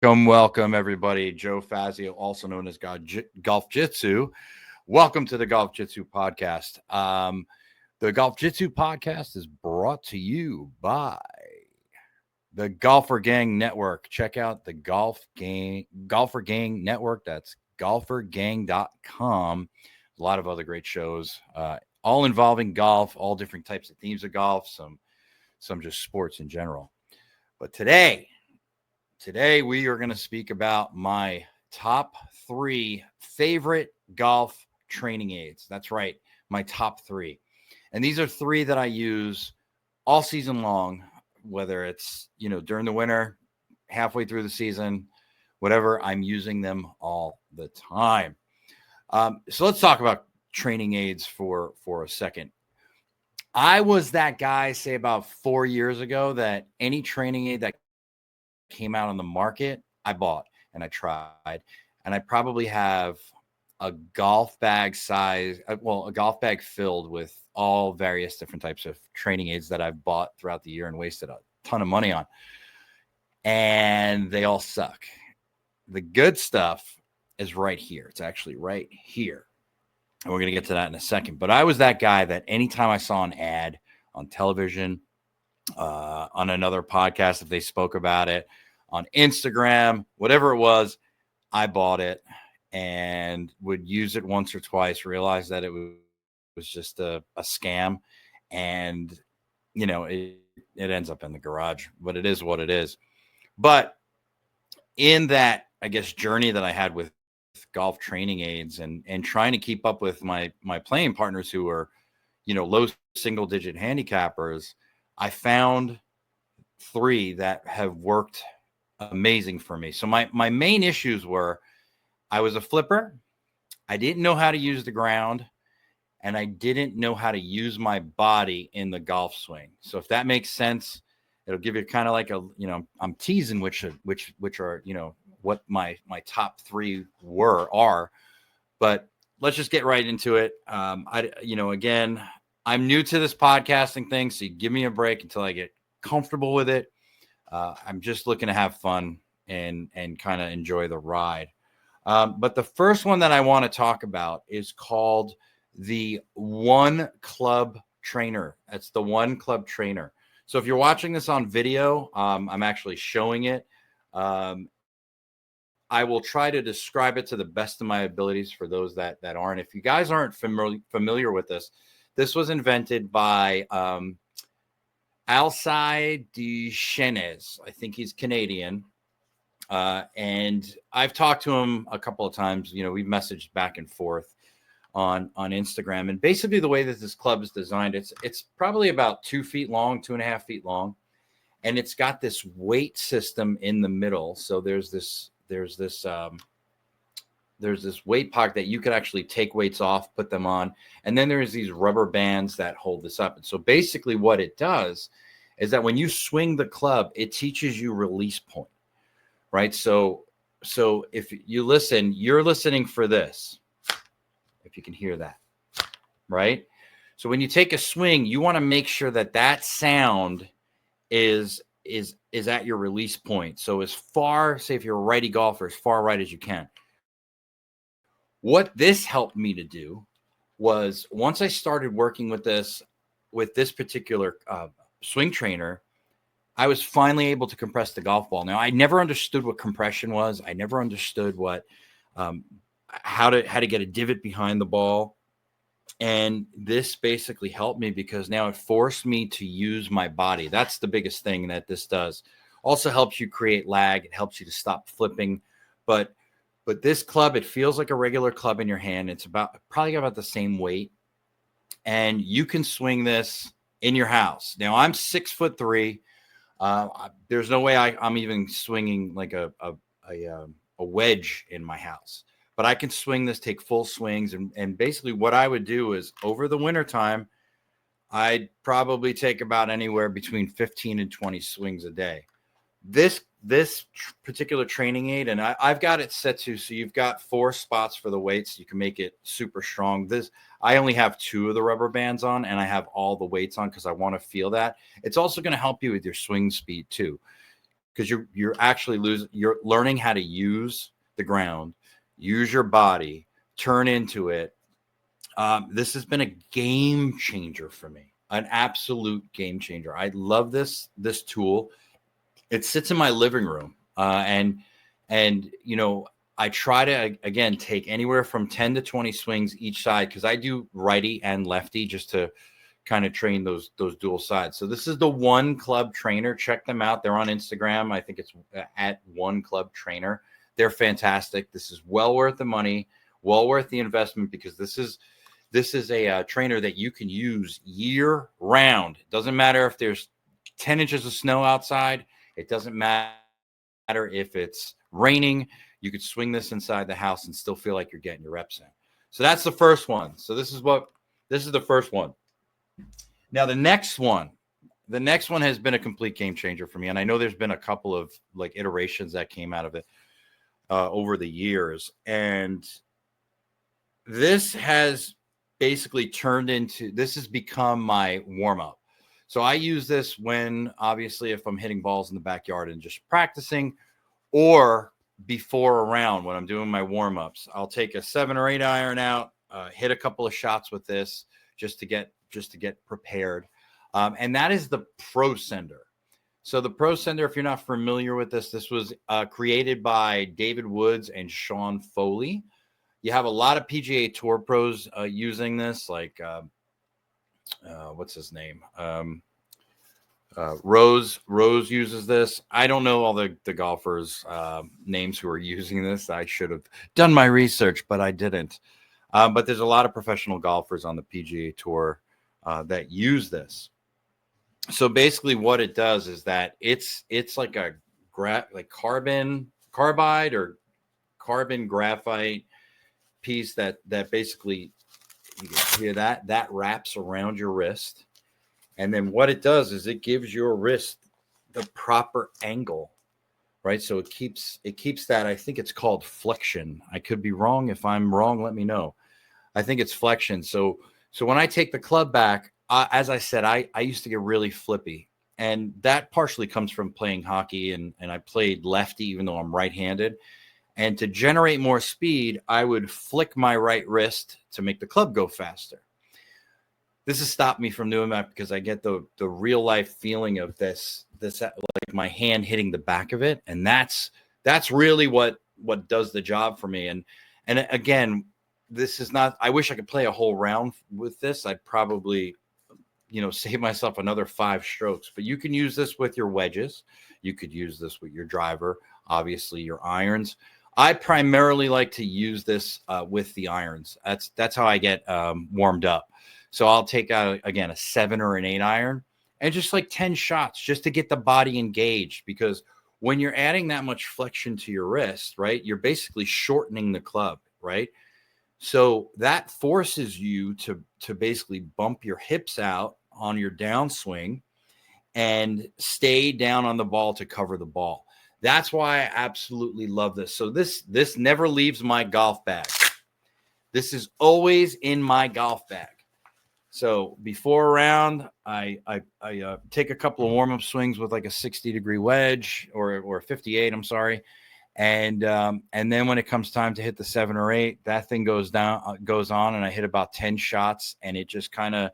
Welcome, everybody. Joe Fazio, also known as GolfJitsu. Welcome to the GolfJitsu podcast. The GolfJitsu podcast is brought to you by the Golfer Gang Network. Check out the Golfer Gang Network. That's golfergang.com. A lot of other great shows, all involving golf, all different types of themes of golf, some just sports in general. But today we are going to speak about my top 3 favorite golf training aids. That's right, my top 3. And these are 3 that I use all season long, whether it's, during the winter, halfway through the season, whatever, I'm using them all the time. So let's talk about training aids for a second. I was that guy, say about 4 years ago, that any training aid that came out on the market, I bought and I tried. And I probably have a golf bag filled with all various different types of training aids that I've bought throughout the year and wasted a ton of money on. And they all suck. The good stuff is right here. It's actually right here. And we're going to get to that in a second. But I was that guy that anytime I saw an ad on television, on another podcast, if they spoke about it, on Instagram, whatever it was, I bought it and would use it once or twice, realize that it was just a scam. And, it ends up in the garage, but it is what it is. But in that, I guess, journey that I had with golf training aids and trying to keep up with my playing partners who are, low single digit handicappers, I found 3 that have worked amazing for me. So my main issues were I was a flipper. I didn't know how to use the ground, and I didn't know how to use my body in the golf swing. So if that makes sense, it'll give you kind of like I'm teasing which are, what my top 3 are, but let's just get right into it. Again, I'm new to this podcasting thing, so you give me a break until I get comfortable with it. I'm just looking to have fun and kind of enjoy the ride. But the first one that I want to talk about is called the One Club Trainer. That's the One Club Trainer. So if you're watching this on video, I'm actually showing it. I will try to describe it to the best of my abilities for those that aren't. If you guys aren't familiar with this was invented by Alcide de Chenez. I think he's Canadian. And I've talked to him a couple of times. We've messaged back and forth on Instagram. And basically the way that this club is designed, it's probably about 2 feet long, 2.5 feet long. And it's got this weight system in the middle. So there's this weight pocket that you could actually take weights off, put them on. And then there's these rubber bands that hold this up. And so basically what it does is that when you swing the club, it teaches you release point, right? So if you listen, you're listening for this, if you can hear that, right? So when you take a swing, you want to make sure that sound is at your release point. So as far, say if you're a righty golfer, as far right as you can. What this helped me to do was once I started working with this particular swing trainer, I was finally able to compress the golf ball. Now, I never understood what compression was. I never understood what how to get a divot behind the ball. And this basically helped me because now it forced me to use my body. That's the biggest thing that this does. Also helps you create lag. It helps you to stop flipping. But this club, it feels like a regular club in your hand. It's probably about the same weight. And you can swing this in your house. Now, I'm 6'3". There's no way I'm even swinging like a wedge in my house. But I can swing this, take full swings. And basically what I would do is over the wintertime, I'd probably take about anywhere between 15 and 20 swings a day. This particular training aid, and I've got it set to, so you've got 4 spots for the weights. You can make it super strong. I only have 2 of the rubber bands on, and I have all the weights on because I want to feel that. It's also going to help you with your swing speed too. because you're learning how to use the ground, use your body, turn into it. This has been a game changer for me, an absolute game changer. I love this tool. It sits in my living room, and I try to again take anywhere from 10 to 20 swings each side, because I do righty and lefty just to kind of train those dual sides. So this is the One Club Trainer. Check them out. They're on Instagram. I think it's at One Club Trainer. They're fantastic. This is well worth the money, well worth the investment, because this is a trainer that you can use year round. It doesn't matter if there's 10 inches of snow outside. It doesn't matter if it's raining. You could swing this inside the house and still feel like you're getting your reps in. So that's the first one. So this is the first one. Now the next one has been a complete game changer for me. And I know there's been a couple of like iterations that came out of it over the years. And this has basically this has become my warm up. So I use this when, obviously, if I'm hitting balls in the backyard and just practicing, or before a round when I'm doing my warm ups. I'll take a 7 or 8 iron out, hit a couple of shots with this just to get prepared. And that is the Pro Sender. So the Pro Sender, if you're not familiar with this was created by David Woods and Sean Foley. You have a lot of PGA Tour pros using this, like what's his name? Rose uses this. I don't know all the golfers' names who are using this. I should have done my research, but I didn't. But there's a lot of professional golfers on the PGA Tour that use this. So basically, what it does is that it's like a carbide or carbon graphite piece that basically, you can hear that wraps around your wrist. And then what it does is it gives your wrist the proper angle, right? So it keeps that, I think it's called flexion. I could be wrong. If I'm wrong, let me know. I think it's flexion. So when I take the club back, as I said, I used to get really flippy. And that partially comes from playing hockey, and I played lefty, even though I'm right-handed. And to generate more speed, I would flick my right wrist to make the club go faster. This has stopped me from doing that because I get the real life feeling of this like my hand hitting the back of it. And that's really what does the job for me. And again, this is not, I wish I could play a whole round with this. I'd probably, save myself another 5 strokes, but you can use this with your wedges. You could use this with your driver, obviously your irons. I primarily like to use this with the irons. That's how I get warmed up. So I'll take out, again, a 7 or an 8 iron and just like 10 shots just to get the body engaged, because when you're adding that much flexion to your wrist, right, you're basically shortening the club, right? So that forces you to basically bump your hips out on your downswing and stay down on the ball to cover the ball. That's why I absolutely love this. So this never leaves my golf bag. This is always in my golf bag. So before a round, I take a couple of warm-up swings with like a 60-degree wedge or 58, I'm sorry. And then when it comes time to hit the 7 or 8, that thing goes on, and I hit about 10 shots, and it just kind of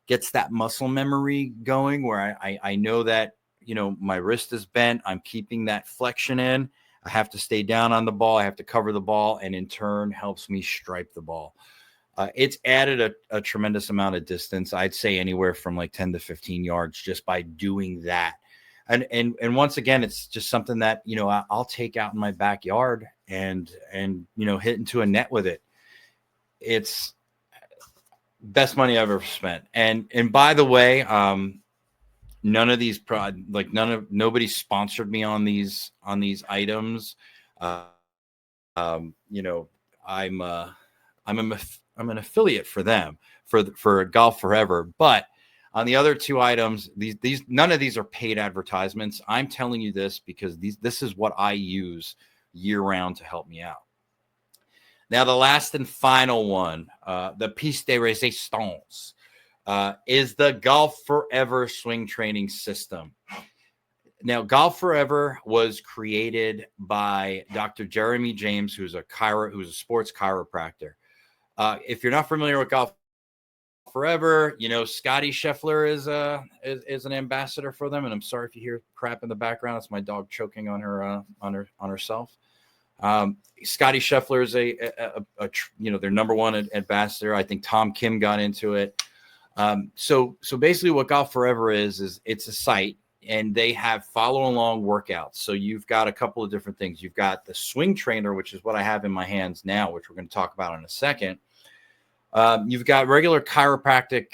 gets that muscle memory going where I know that, my wrist is bent. I'm keeping that flexion in. I have to stay down on the ball. I have to cover the ball, and in turn helps me stripe the ball. It's added a tremendous amount of distance. I'd say anywhere from like 10 to 15 yards just by doing that. And once again, it's just something that, I'll take out in my backyard and hit into a net with it. It's best money I've ever spent. And by the way, nobody sponsored me on these items. I'm an affiliate for them for Golf Forever, but on the other 2 items, these none of these are paid advertisements. I'm telling you this because this is what I use year round to help me out. Now, the last and final one, the piece de resistance, is the Golf Forever swing training system. Now, Golf Forever was created by Dr. Jeremy James, who's a sports chiropractor. If you're not familiar with Golf Forever, Scotty Scheffler is an ambassador for them. And I'm sorry if you hear crap in the background. It's my dog choking on herself. Scotty Scheffler is their number one ambassador. I think Tom Kim got into it. So basically what Golf Forever is it's a site, and they have follow along workouts. So you've got a couple of different things. You've got the swing trainer, which is what I have in my hands now, which we're going to talk about in a second. You've got regular chiropractic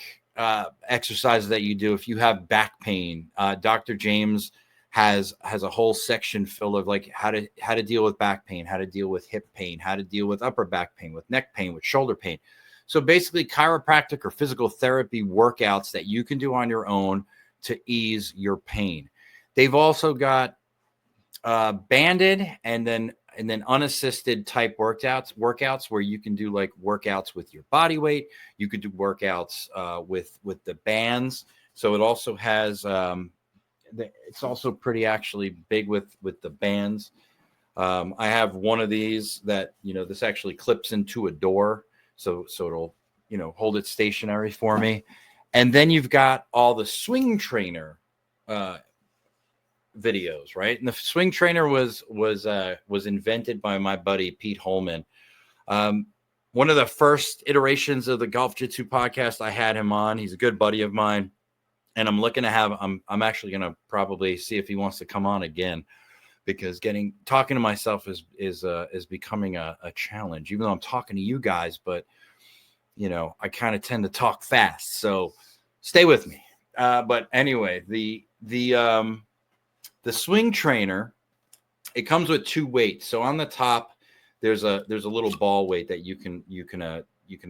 exercises that you do if you have back pain. Dr. James has a whole section full of like how to deal with back pain, how to deal with hip pain, how to deal with upper back pain, with neck pain, with shoulder pain. So basically chiropractic or physical therapy workouts that you can do on your own to ease your pain. They've also got banded and then unassisted type workouts where you can do like workouts with your body weight. You could do workouts with the bands. So it also has it's also pretty actually big with the bands. I have one of these that, this actually clips into a door. So it'll, hold it stationary for me. And then you've got all the swing trainer videos, right? And the swing trainer was invented by my buddy Pete Holman. One of the first iterations of the GolfJitsu podcast, I had him on. He's a good buddy of mine, and I'm looking to I'm actually going to probably see if he wants to come on again, because talking to myself is becoming a challenge, even though I'm talking to you guys, but I kind of tend to talk fast, so stay with me. But anyway, the swing trainer, it comes with two weights. So on the top, there's a little ball weight that you can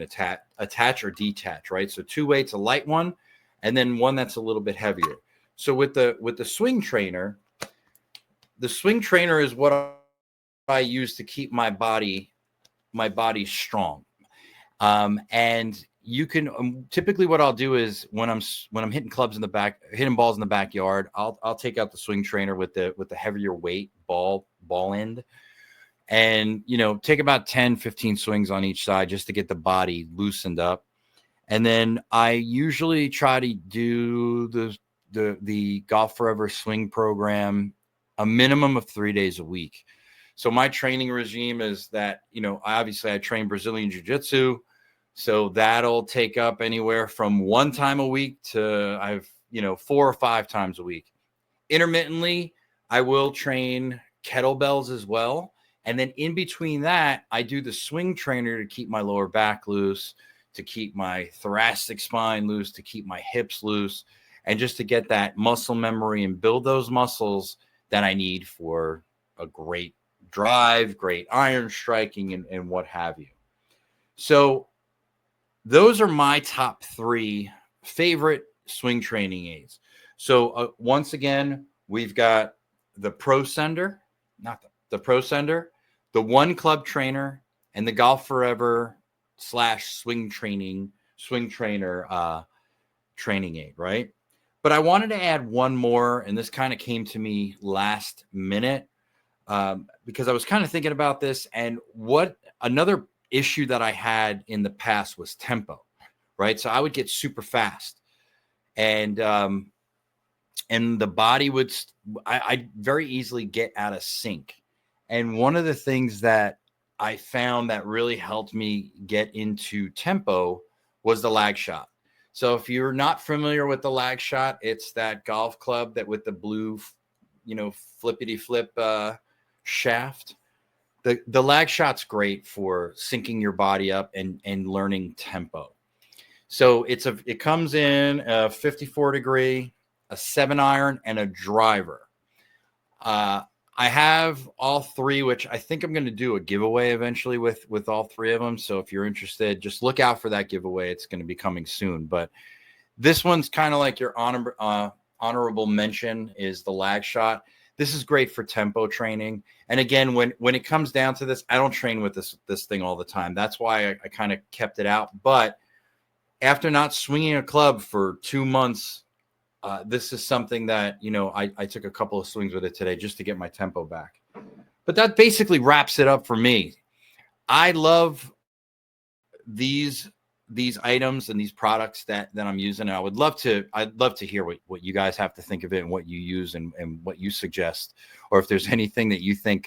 attach or detach, right? So two weights, a light one, and then one that's a little bit heavier. So with the swing trainer, is what I use to keep my body strong. And you can typically what I'll do is when I'm hitting balls in the backyard, I'll take out the swing trainer with the heavier weight ball end, and take about 10-15 swings on each side just to get the body loosened up. And then I usually try to do the Golf Forever swing program a minimum of 3 days a week. So my training regime is that, I train Brazilian Jiu-Jitsu. So that'll take up anywhere from 1 time a week to 4 or 5 times a week. Intermittently, I will train kettlebells as well. And then in between that, I do the swing trainer to keep my lower back loose, to keep my thoracic spine loose, to keep my hips loose, and just to get that muscle memory and build those muscles that I need for a great drive, great iron striking, and what have you. So those are my top 3 favorite swing training aids. So once again, we've got the Pro Sender, the Pro Sender, the One Club Trainer, and the Golf Forever / swing trainer training aid, right? But I wanted to add one more, and this kind of came to me last minute because I was kind of thinking about this, and what another issue that I had in the past was tempo, right? So I would get super fast, and the body would, I'd very easily get out of sync. And one of the things that I found that really helped me get into tempo was the lag shot. So if you're not familiar with the lag shot, it's that golf club that with the blue, flippity flip shaft. The lag shot's great for syncing your body up and learning tempo. So it comes in a 54 degree, a 7-iron, and a driver. I have all 3, which I think I'm going to do a giveaway eventually with all 3 of them. So if you're interested, just look out for that giveaway. It's going to be coming soon. But this one's kind of like your honorable mention is the lag shot. This is great for tempo training. And again, when it comes down to this, I don't train with this thing all the time. That's why I kind of kept it out. But after not swinging a club for 2 months This is something that, I took a couple of swings with it today just to get my tempo back. But that basically wraps it up for me. I love these items and these products that I'm using. And I'd love to hear what you guys have to think of it and what you use and what you suggest, or if there's anything that you think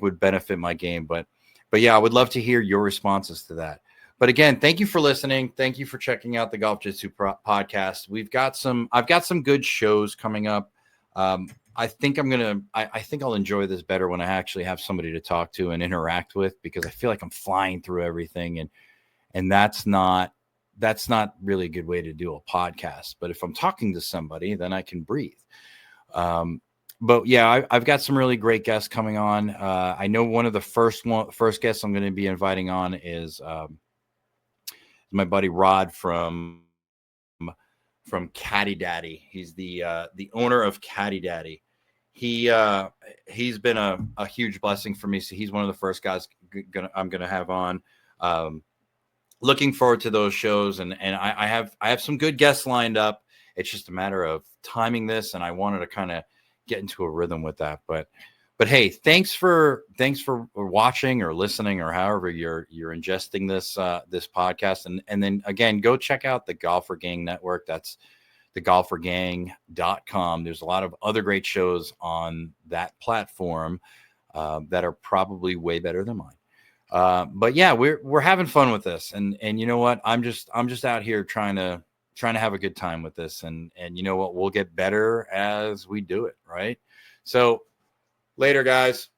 would benefit my game. But yeah, I would love to hear your responses to that. But again, thank you for listening. Thank you for checking out the GolfJitsu podcast. I've got some good shows coming up. I think I think I'll enjoy this better when I actually have somebody to talk to and interact with, because I feel like I'm flying through everything, and that's not really a good way to do a podcast. But if I'm talking to somebody, then I can breathe. But yeah, I've got some really great guests coming on. I know one of the first guests I'm going to be inviting on is my buddy Rod from Caddy Daddy. He's the owner of Caddy Daddy. He's been a huge blessing for me. So he's one of the first guys I'm gonna have on. Looking forward to those shows, and I have some good guests lined up. It's just a matter of timing this, and I wanted to kind of get into a rhythm with that. But hey, thanks for watching or listening, or however you're ingesting this podcast. And then again, go check out the Golfer Gang Network. That's thegolfergang.com. There's a lot of other great shows on that platform that are probably way better than mine. But yeah, we're having fun with this, and you know what? I'm just out here trying to have a good time with this, and you know what? We'll get better as we do it, right? So later, guys.